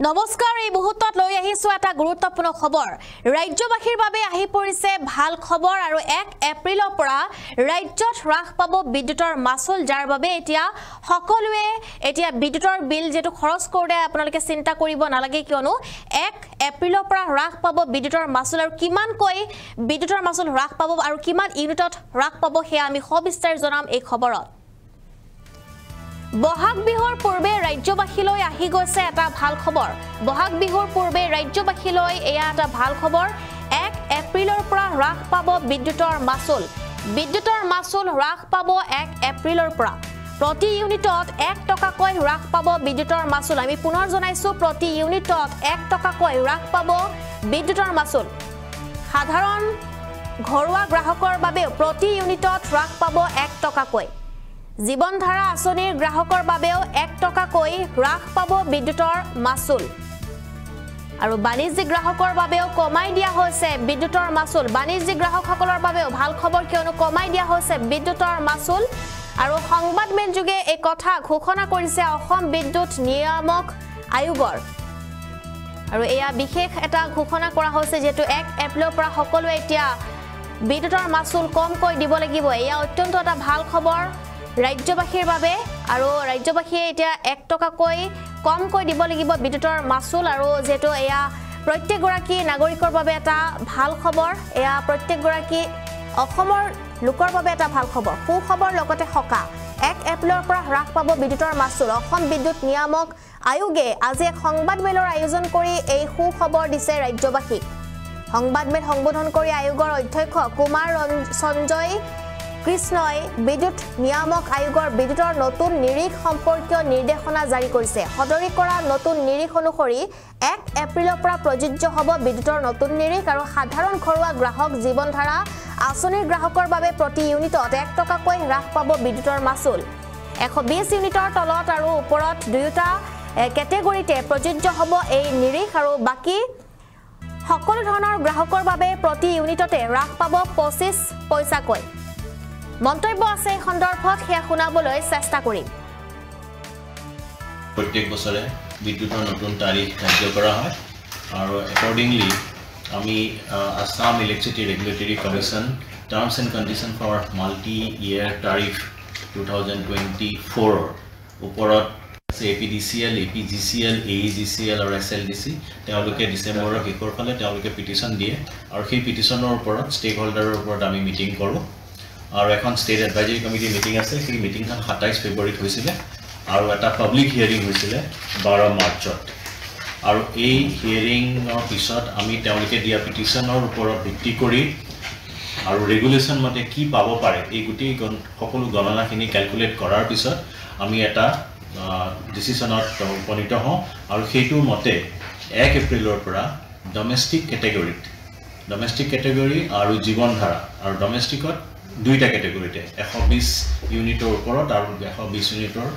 নমস্কাৰ এই মুহূৰ্তত লৈ আহিছো এটা গুৰুত্বপূৰ্ণ খবৰ ৰাজ্যবাসীৰ বাবে আহি পৰিছে ভাল খবৰ আৰু 1 এপ্ৰিলৰ পৰা ৰাজ্যত হ্ৰাস পাব বিদ্যুতৰ মাচুল যাৰ বাবে এতিয়া সকলোৱে এতিয়া বিদ্যুতৰ বিল যেটো খৰচ কৰে আপোনালোকে চিন্তা কৰিব নালাগে কিয়নো 1 এপ্ৰিলৰ পৰা হ্ৰাস পাব বিদ্যুতৰ মাচুল আৰু কিমান কৈ বিদ্যুতৰ মাচুল হ্ৰাস পাব আৰু কিমান ইউনিটত হ্ৰাস পাব হেয়া আমি সবিস্তাৰ জনাম এই খবৰত বহাগ বিহুৰ পূৰ্বে ৰাজ্যবাসীলৈ আহি গৈছে এটা ভাল খবৰ বহাগ বিহুৰ পূৰ্বে ৰাজ্যবাসীলৈ এয়া এটা ভাল খবৰ 1 এপ্ৰিলৰ পৰা হ্ৰাস পাব বিদ্যুতৰ মাচুল হ্ৰাস পাব 1 এপ্ৰিলৰ পৰা প্ৰতি ইউনিটত 1 টকাকৈ হ্ৰাস পাব বিদ্যুতৰ মাচুল আমি পুনৰ জনাইছো প্ৰতি ইউনিটত 1 টকাকৈ হ্ৰাস পাব বিদ্যুতৰ মাচুল সাধাৰণ ঘৰুৱা গ্ৰাহকৰ বাবে প্ৰতি ইউনিটত হ্ৰাস পাব 1 টকাকৈ জীৱনধাৰা আঁচনিৰ গ্ৰাহকৰ বাবেও 1 টকাকৈ হ্ৰাস পাব বিদ্যুতৰ মাচুল আৰু বাণিজ্যিক গ্ৰাহকৰ বাবেও কমাই দিয়া হৈছে বিদ্যুতৰ মাচুল বাণিজ্যিক গ্ৰাহকসকলৰ বাবেও ভাল খবৰ কিয়নো কমাই দিয়া হৈছে বিদ্যুতৰ মাচুল আৰু সংবাদমেল যোগে এই কথা ঘোষণা কৰিছে অসম বিদ্যুৎ নিয়ামক আয়োগৰ আৰু এয়া বিশেষ এটা ঘোষণা কৰা হৈছে যেটো 1 এপ্ৰিলৰ পৰা সকলোৱে এতিয়া বিদ্যুতৰ মাচুল কমকৈ দিব লাগিব এয়া অত্যন্ত এটা ভাল খবৰ ৰাজ্যবাসীৰ বাবে আৰু ৰাজ্যবাসীয়ে এতিয়া 1 টকাকৈ কমকৈ দিব লাগিব বিদ্যুতৰ মাচুল আৰু যেটো এয়া প্ৰত্যেকগৰাকী নাগৰিকৰ বাবে এটা ভাল খবৰ এয়া প্ৰত্যেকগৰাকী অসমৰ লোকৰ বাবে এটা ভাল খবৰ সুখবৰ লগতে হকা 1 এপ্ৰিলৰ পৰা হ্ৰাস পাব বিদ্যুতৰ মাচুল অসম বিদ্যুৎ নিয়ামক আয়োগে আজি এক সংবাদমেলৰ আয়োজন কৰি এই সুখবৰ দিছে ৰাজ্যবাসীক সংবাদমেল সম্বোধন কৰি আয়োগৰ অধ্যক্ষ কুমাৰ সঞ্জয় কৃষ্ণই বিদ্যুৎ নিয়ামক আয়োগৰ বিদ্যুতৰ নতুন নিৰীখ সম্পৰ্কীয় নিৰ্দেশনা জাৰি কৰিছে সদৰি কৰা নতুন নিৰীখ অনুসৰি 1 এপ্ৰিলৰ পৰা প্ৰযোজ্য হ'ব বিদ্যুতৰ নতুন নিৰীখ আৰু সাধাৰণ ঘৰুৱা গ্ৰাহক জীৱনধাৰা আঁচনিৰ গ্ৰাহকৰ বাবে প্ৰতি ইউনিটত 1 টকাকৈ হ্ৰাস পাব বিদ্যুতৰ মাচুল 120 ইউনিটৰ তলত আৰু ওপৰত দুয়োটা কেটেগৰীতে প্ৰযোজ্য হ'ব এই নিৰীখ আৰু বাকি সকলো ধৰণৰ গ্ৰাহকৰ বাবে প্ৰতি ইউনিটতে হ্ৰাস পাব 25 পইচাকৈ মন্তব্য আছে সন্দৰ্ভত হেয়া শুনাবলৈ চেষ্টা কৰিম প্ৰত্যেক বছৰে বিদ্যুতৰ নতুন তাৰিখ ধাৰ্য কৰা হয় আৰু একৰ্ডিংলি আমি Assam electricity regulatory commission terms and condition for multi year তাৰিখ 2024 ওপৰত APDCL, APGCL, AEGCL আৰু SLDC তেওঁলোকে ডিসেম্বৰৰ শেষৰ ফালে তেওঁলোকে পিটিশন দিয়ে আৰু সেই পিটিশনৰ ওপৰত ষ্টেক হোল্ডাৰৰ ওপৰত আমি মিটিং কৰোঁ আৰু এখন ষ্টেট এডভাইজৰী কমিটি মিটিং আছে সেই মিটিংখন 27 ফেব্ৰুৱাৰীত হৈছিল আৰু এটা পাব্লিক হিয়াৰিং হৈছিল 12 মাৰ্চত আৰু এই হিয়াৰিংৰ পিছত আমি তেওঁলোকে দিয়া পিটিশনৰ ওপৰত ভিত্তি কৰি আৰু ৰেগুলেশন মতে কি পাব পাৰে এই গুটি সকলো গণনাখিনি ক্যালকুলেট কৰাৰ পিছত আমি এটা ডিসিশনত উপনীত হওঁ আৰু সেইটোৰ মতে 1 এপ্ৰিলৰ পৰা ডমেষ্টিক কেটেগৰী আৰু জীৱনধাৰা আৰু ডমেষ্টিকত দুইটা কেটেগৰীতে 120 ইউনিটৰ ওপৰত আৰু 120 ইউনিটৰ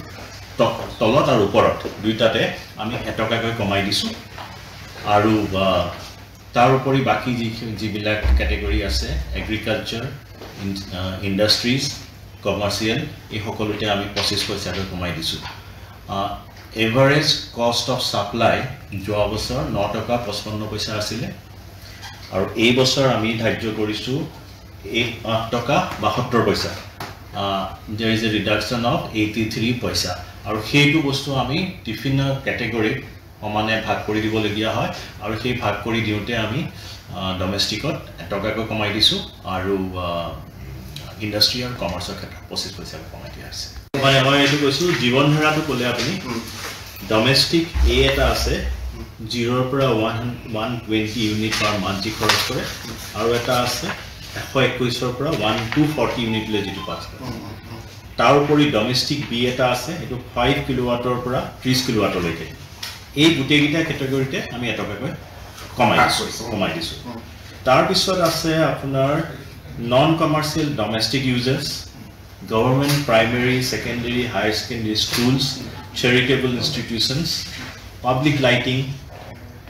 তলত আৰু ওপৰত দুইটাতে আমি 1 টকাকৈ কমাই দিছো আৰু তাৰ উপৰি বাকি যিবিলাক কেটেগৰী আছে এগ্ৰিকালচাৰ ইণ্ডাষ্ট্ৰিজ কমাৰ্চিয়েল এই সকলোতে আমি 25 পইচাকৈ কমাই দিছো এভাৰেজ কষ্ট অফ সাপ্লাই যোৱা বছৰ 9 টকা 55 পইচা আছিল আৰু এই বছৰ আমি ধাৰ্য কৰিছো 8 টকা 72 পইচা there is a reduction of 83 পইচা আৰু সেইটো বস্তু আমি টিফিন ক্যাটেগৰী সমানে ভাগ কৰি দিব লগিয়া হয় আৰু সেই ভাগ কৰি দিওতে আমি ডমেষ্টিকত 1 টকাকৈ কমাই দিছো আৰু ইন্ডাষ্ট্ৰি আৰু কমাৰ্চৰ ক্ষেত্ৰত 25 পইচা কমাই দিয়া আছে মানে মই এইটো কৈছো জীৱনধাৰাটো ক'লে আপুনি ডমেষ্টিক এ এটা আছে 0 ৰ পৰা 120 ইউনিট পাৰ মান্থ খৰচ কৰে আৰু এটা আছে 121 ৰ পৰা 1240 ইউনিট লৈ যেটো পাছ কৰে তাৰ উপৰি ডমেষ্টিক বি এটা আছে এটো 5 কিলোৱাটৰ পৰা 30 কিলোৱাটলৈকে এই গুটেগিটা কেটেগৰীতে আমি 1 টকাকৈ কমাই দিছো তাৰ পিছত আছে আপোনাৰ non commercial domestic users government primary secondary higher secondary schools charitable institutions public lighting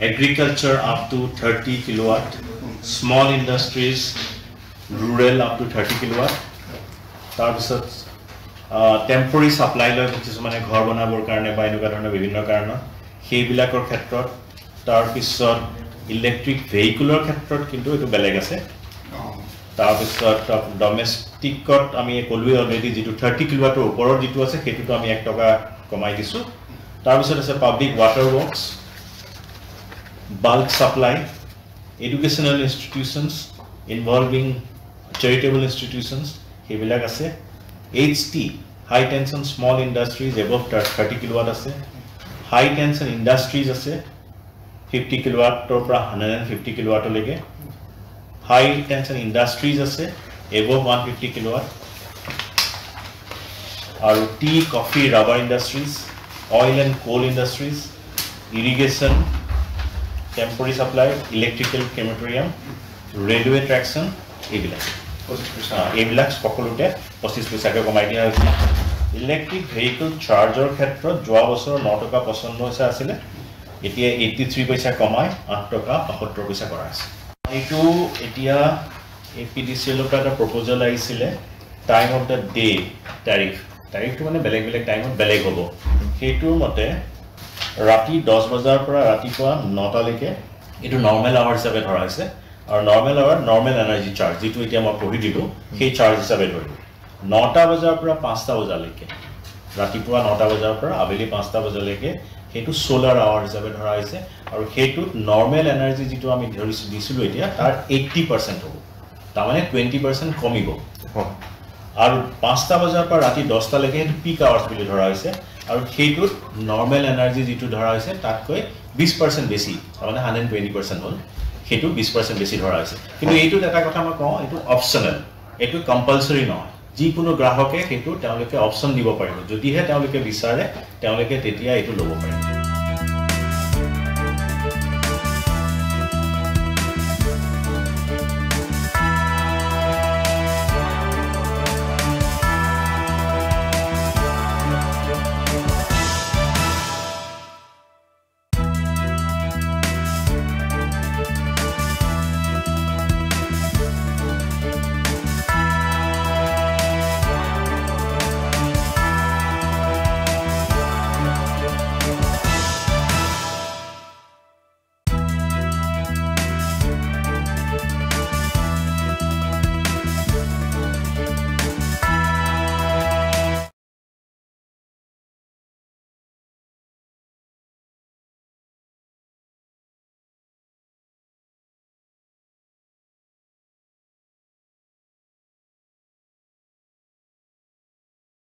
agriculture up to 30 kilowatt small industries rural up to 30 kilowatt তাৰ পিছত টেম্পোৰাৰী সাপ্লাই লৈ কিছু মানে ঘৰ বনাবৰ কাৰণে বা এনেকুৱা ধৰণৰ বিভিন্ন কাৰণ সেইবিলাকৰ ক্ষেত্ৰত তাৰপিছত ইলেক্ট্ৰিক ভেহিকুলৰ ক্ষেত্ৰত কিন্তু এইটো বেলেগ আছে তাৰপিছত ডমেষ্টিকত আমি ক'লোৱে অলৰেডি যিটো 30 কিলোৱাটৰ ওপৰত যিটো আছে সেইটোতো আমি 1 টকা কমাই দিছো তাৰপিছত আছে public water works bulk supply educational institutions involving charitable institutions hebilak ase HT high tension small industries above 30 kilowatt ase high tension industries ase 50 kilowatt to pra 150 kilowatt lege high tension industries ase above 150 kilowatt aru tea coffee rubber industries oil and coal industries irrigation temporary supply electrical crematorium railway traction এইবিলাক সকলোতে 25 পইচাকে কমাই দিয়া হৈছে electric vehicle চাৰ্জৰ ক্ষেত্ৰত যোৱা বছৰ 9 টকা 55 পইচা আছিল এতিয়া 83 পইচা কমাই 8 টকা 72 পইচা কৰা আছে এইটো এতিয়া এপিডিসিএলৰ পৰা এটা প্ৰপ'জাল আহিছিল টাইম অফ দা ডে তাৰিখটো মানে বেলেগ বেলেগ টাইমত বেলেগ হ'ব সেইটোৰ মতে ৰাতি 10 বজাৰ পৰা ৰাতিপুৱা 9টা লৈকে এটো নৰমাল আৱাৰ হিচাপে ধৰা হৈছে আৰু নৰমাল আৱাৰ নৰমাল এনাৰ্জি চাৰ্জ যেটো এতিয়া মই পঢ়ি দিলো সেই চাৰ্জ হিচাপে ধৰিলো 9টা বজাৰ পৰা 5টা বজালৈকে ৰাতিপুৱা 9টা বজাৰ পৰা আবেলি 5টা বজালৈকে হেতু সোলাৰ আৱাৰ হিচাপে ধৰা হৈছে আৰু হেতু নৰমাল এনাৰ্জি যেটো আমি ধৰিছো দিছিলো এতিয়া তাৰ 80% হ'ব তাৰ মানে 20% কমিব আৰু 5টা বজাৰ পৰা ৰাতি 10টা লৈকে হেতু পিক আৱাৰ্স বুলি ধৰা হৈছে আৰু হেতু নৰমাল এনাৰ্জি যেটো ধৰা হৈছে তাতকৈ 20% বেছি মানে 120% হল হেতু 20% বেছি ধৰা হৈছে কিন্তু এইটো এটা কথা মই কওঁ এইটো অপচনেল এইটো কম্পালসৰি নহয় যি কোনো গ্ৰাহকে হেতু তেওঁলোকে অপচন দিব পাৰিব যদিহে তেওঁলোকে বিচাৰে তেওঁলোকে তেতিয়া এইটো ল'ব পাৰে